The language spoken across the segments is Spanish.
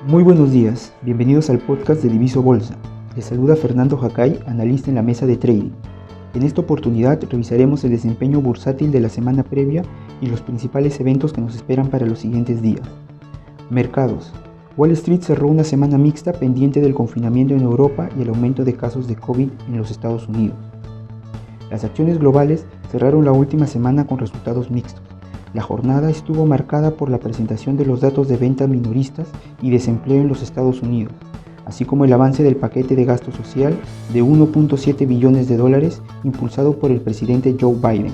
Muy buenos días, bienvenidos al podcast de Diviso Bolsa. Les saluda Fernando Jacay, analista en la mesa de trading. En esta oportunidad revisaremos el desempeño bursátil de la semana previa y los principales eventos que nos esperan para los siguientes días. Mercados. Wall Street cerró una semana mixta pendiente del confinamiento en Europa y el aumento de casos de COVID en los Estados Unidos. Las acciones globales cerraron la última semana con resultados mixtos. La jornada estuvo marcada por la presentación de los datos de ventas minoristas y desempleo en los Estados Unidos, así como el avance del paquete de gasto social de 1.7 billones de dólares impulsado por el presidente Joe Biden.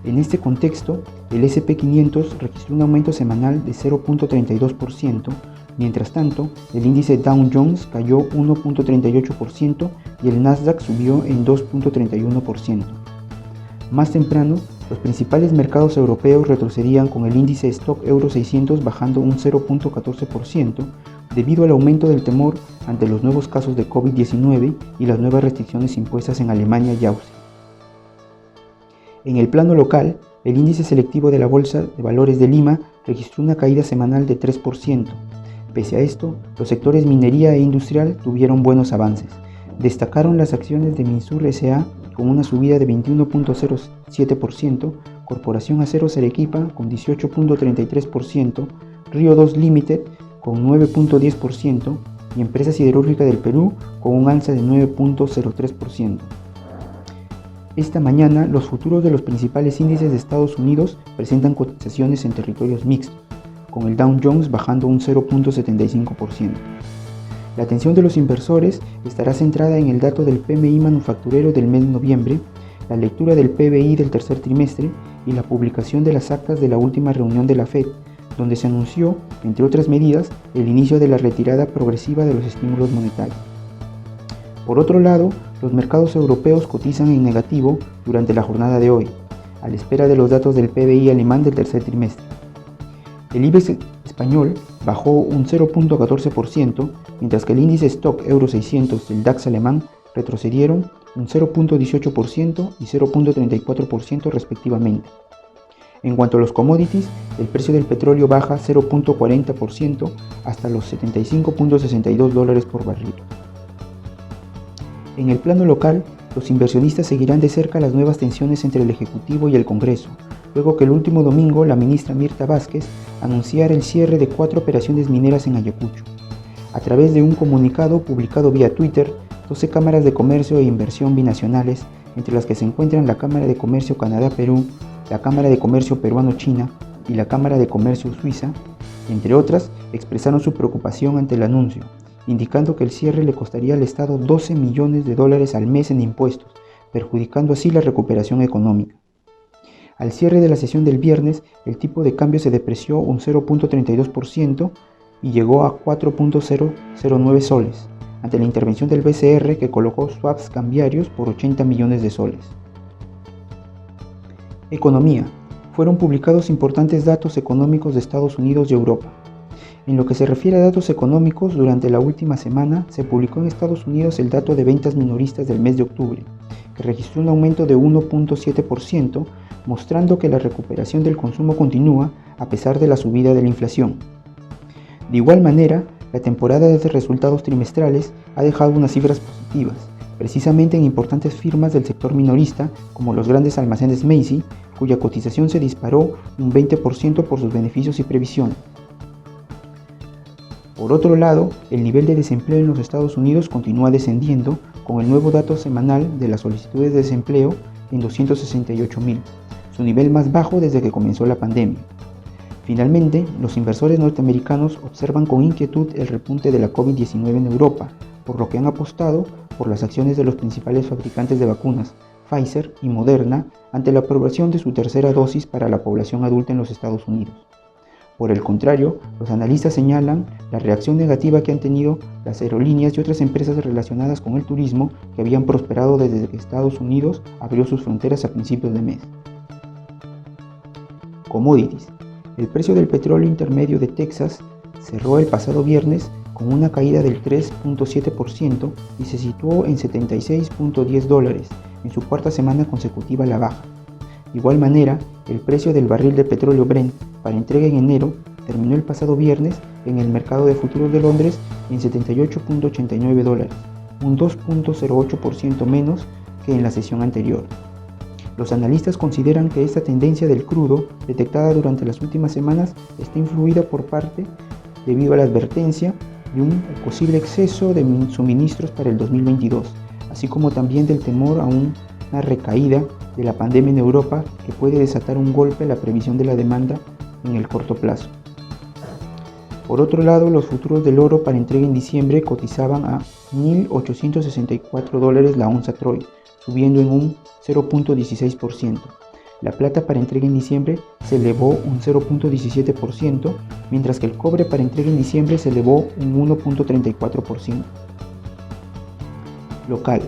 En este contexto, el S&P 500 registró un aumento semanal de 0.32%, mientras tanto, el índice Dow Jones cayó 1.38% y el Nasdaq subió en 2.31%. Más temprano, los principales mercados europeos retrocedían con el índice Stoxx Euro 600 bajando un 0.14% debido al aumento del temor ante los nuevos casos de COVID-19 y las nuevas restricciones impuestas en Alemania y Austria. En el plano local, el índice selectivo de la Bolsa de Valores de Lima registró una caída semanal de 3%. Pese a esto, los sectores minería e industrial tuvieron buenos avances. Destacaron las acciones de Minsur S.A. con una subida de 21.07%, Corporación Aceros Arequipa con 18.33%, Río 2 Limited con 9.10% y Empresa Siderúrgica del Perú con un alza de 9.03%. Esta mañana, los futuros de los principales índices de Estados Unidos presentan cotizaciones en territorios mixtos, con el Dow Jones bajando un 0.75%. La atención de los inversores estará centrada en el dato del PMI manufacturero del mes de noviembre, la lectura del PBI del tercer trimestre y la publicación de las actas de la última reunión de la Fed, donde se anunció, entre otras medidas, el inicio de la retirada progresiva de los estímulos monetarios. Por otro lado, los mercados europeos cotizan en negativo durante la jornada de hoy, a la espera de los datos del PBI alemán del tercer trimestre. El IBEX español bajó un 0.14%, mientras que el índice Stoxx Euro 600 del DAX alemán retrocedieron un 0.18% y 0.34% respectivamente. En cuanto a los commodities, el precio del petróleo baja 0.40% hasta los $75.62 por barril. En el plano local, los inversionistas seguirán de cerca las nuevas tensiones entre el Ejecutivo y el Congreso, luego que el último domingo la ministra Mirta Vázquez anunciara el cierre de 4 operaciones mineras en Ayacucho. A través de un comunicado publicado vía Twitter, 12 cámaras de comercio e inversión binacionales, entre las que se encuentran la Cámara de Comercio Canadá-Perú, la Cámara de Comercio Peruano-China y la Cámara de Comercio Suiza, entre otras, expresaron su preocupación ante el anuncio, indicando que el cierre le costaría al Estado $12 millones al mes en impuestos, perjudicando así la recuperación económica. Al cierre de la sesión del viernes, el tipo de cambio se depreció un 0.32% y llegó a 4.009 soles, ante la intervención del BCR que colocó swaps cambiarios por 80 millones de soles. Economía. Fueron publicados importantes datos económicos de Estados Unidos y Europa. En lo que se refiere a datos económicos, durante la última semana se publicó en Estados Unidos el dato de ventas minoristas del mes de octubre, que registró un aumento de 1.7%, mostrando que la recuperación del consumo continúa a pesar de la subida de la inflación. De igual manera, la temporada de resultados trimestrales ha dejado unas cifras positivas, precisamente en importantes firmas del sector minorista como los grandes almacenes Macy, cuya cotización se disparó un 20% por sus beneficios y previsiones. Por otro lado, el nivel de desempleo en los Estados Unidos continúa descendiendo, con el nuevo dato semanal de las solicitudes de desempleo en 268.000, su nivel más bajo desde que comenzó la pandemia. Finalmente, los inversores norteamericanos observan con inquietud el repunte de la COVID-19 en Europa, por lo que han apostado por las acciones de los principales fabricantes de vacunas, Pfizer y Moderna, ante la aprobación de su tercera dosis para la población adulta en los Estados Unidos. Por el contrario, los analistas señalan la reacción negativa que han tenido las aerolíneas y otras empresas relacionadas con el turismo que habían prosperado desde que Estados Unidos abrió sus fronteras a principios de mes. Commodities. El precio del petróleo intermedio de Texas cerró el pasado viernes con una caída del 3.7% y se situó en $76.10 en su cuarta semana consecutiva a la baja. De igual manera, el precio del barril de petróleo Brent para entrega en enero terminó el pasado viernes en el mercado de futuros de Londres en $78.89, un 2.08% menos que en la sesión anterior. Los analistas consideran que esta tendencia del crudo, detectada durante las últimas semanas, está influida por parte debido a la advertencia de un posible exceso de suministros para el 2022, así como también del temor a una recaída de la pandemia en Europa que puede desatar un golpe a la previsión de la demanda en el corto plazo. Por otro lado, los futuros del oro para entrega en diciembre cotizaban a $1.864 la onza Troy, subiendo en un 0.16%. La plata para entrega en diciembre se elevó un 0.17%, mientras que el cobre para entrega en diciembre se elevó un 1.34%. Local.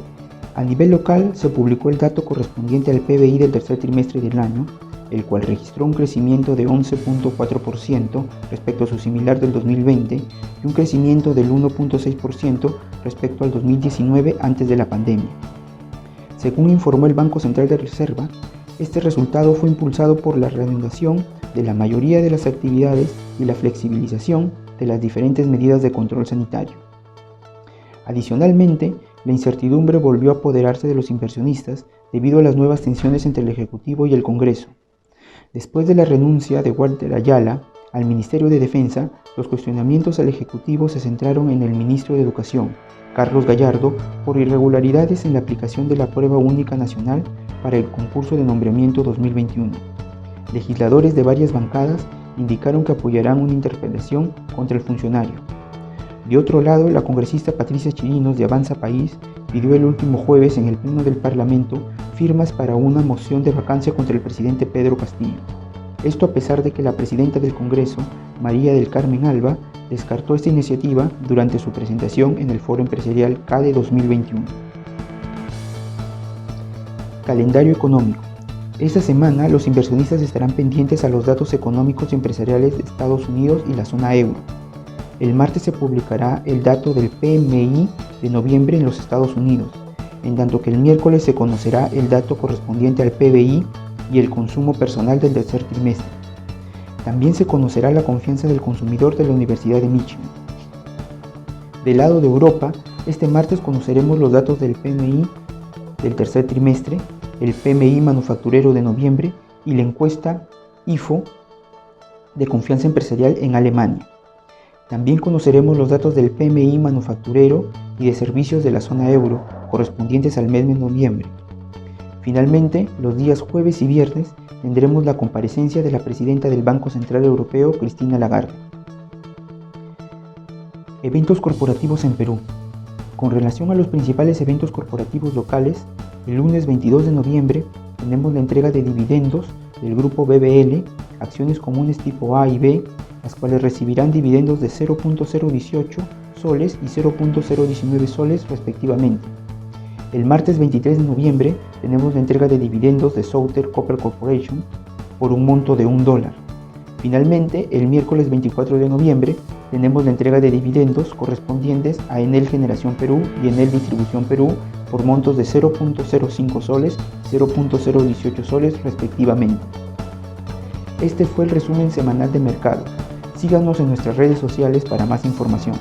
A nivel local se publicó el dato correspondiente al PBI del tercer trimestre del año, el cual registró un crecimiento de 11.4% respecto a su similar del 2020 y un crecimiento del 1.6% respecto al 2019 antes de la pandemia. Según informó el Banco Central de Reserva, este resultado fue impulsado por la reanudación de la mayoría de las actividades y la flexibilización de las diferentes medidas de control sanitario. Adicionalmente, la incertidumbre volvió a apoderarse de los inversionistas debido a las nuevas tensiones entre el Ejecutivo y el Congreso. Después de la renuncia de Walter Ayala al Ministerio de Defensa, los cuestionamientos al Ejecutivo se centraron en el Ministro de Educación, Carlos Gallardo, por irregularidades en la aplicación de la Prueba Única Nacional para el concurso de nombramiento 2021. Legisladores de varias bancadas indicaron que apoyarán una interpelación contra el funcionario. De otro lado, la congresista Patricia Chirinos de Avanza País pidió el último jueves en el Pleno del Parlamento firmas para una moción de vacancia contra el presidente Pedro Castillo. Esto a pesar de que la presidenta del Congreso, María del Carmen Alba, descartó esta iniciativa durante su presentación en el Foro Empresarial CADE 2021. Calendario económico. Esta semana los inversionistas estarán pendientes a los datos económicos y empresariales de Estados Unidos y la zona euro. El martes se publicará el dato del PMI de noviembre en los Estados Unidos, en tanto que el miércoles se conocerá el dato correspondiente al PBI y el consumo personal del tercer trimestre. También se conocerá la confianza del consumidor de la Universidad de Michigan. Del lado de Europa, este martes conoceremos los datos del PMI del tercer trimestre, el PMI manufacturero de noviembre y la encuesta IFO de confianza empresarial en Alemania. También conoceremos los datos del PMI manufacturero y de servicios de la zona euro correspondientes al mes de noviembre. Finalmente, los días jueves y viernes tendremos la comparecencia de la presidenta del Banco Central Europeo, Christine Lagarde. Eventos corporativos en Perú. Con relación a los principales eventos corporativos locales, el lunes 22 de noviembre tenemos la entrega de dividendos del grupo BBL, acciones comunes tipo A y B, las cuales recibirán dividendos de 0.018 soles y 0.019 soles respectivamente. El martes 23 de noviembre tenemos la entrega de dividendos de Southern Copper Corporation por un monto de $1. Finalmente, el miércoles 24 de noviembre tenemos la entrega de dividendos correspondientes a Enel Generación Perú y Enel Distribución Perú por montos de 0.05 soles y 0.018 soles respectivamente. Este fue el resumen semanal de mercado. Síganos en nuestras redes sociales para más información,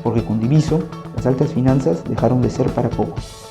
porque con Diviso, las altas finanzas dejaron de ser para pocos.